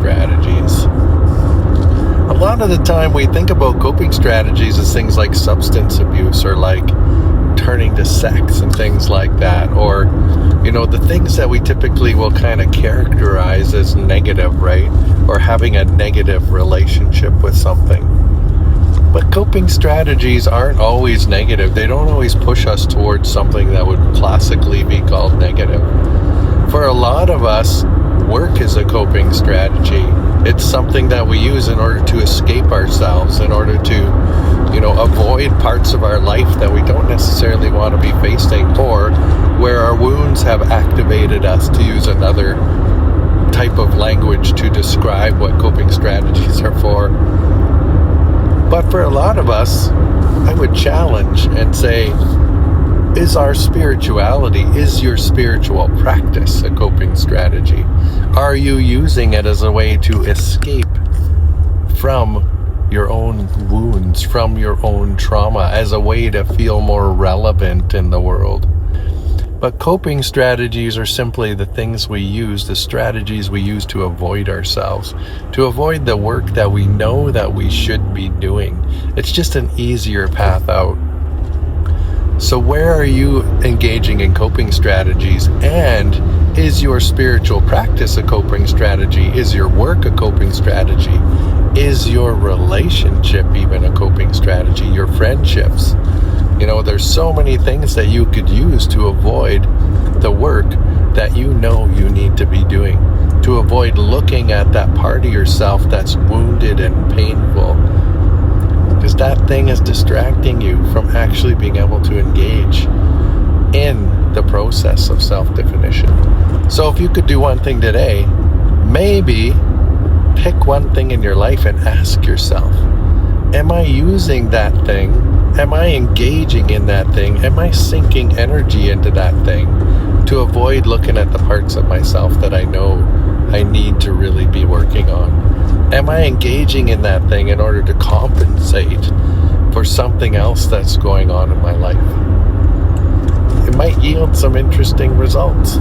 strategies. A lot of the time we think about coping strategies as things like substance abuse or like turning to sex and things like that, or the things that we typically will kind of characterize as negative, right? Or having a negative relationship with something. But coping strategies aren't always negative. They don't always push us towards something that would classically be called negative. For a lot of us, work is a coping strategy. It's something that we use in order to escape ourselves, in order to avoid parts of our life that we don't necessarily want to be facing, or where our wounds have activated us, to use another type of language to describe what coping strategies are for. But for a lot of us, I would challenge and say, is our spirituality, is your spiritual practice a coping strategy? Are you using it as a way to escape from your own wounds, from your own trauma, as a way to feel more relevant in the world? But coping strategies are simply the things we use, the strategies we use to avoid ourselves, to avoid the work that we know that we should be doing. It's just an easier path out. So where are you engaging in coping strategies? And is your spiritual practice a coping strategy? Is your work a coping strategy? Is your relationship even a coping strategy? Your friendships? There's so many things that you could use to avoid the work that you need to be doing, to avoid looking at that part of yourself that's wounded and painful, because that thing is distracting you from actually being able to engage in the process of self-definition. So if you could do one thing today, maybe pick one thing in your life and ask yourself, am I using that thing? Am I engaging in that thing? Am I sinking energy into that thing to avoid looking at the parts of myself that I know I need to really be working on? Am I engaging in that thing in order to compensate for something else that's going on in my life? It might yield some interesting results.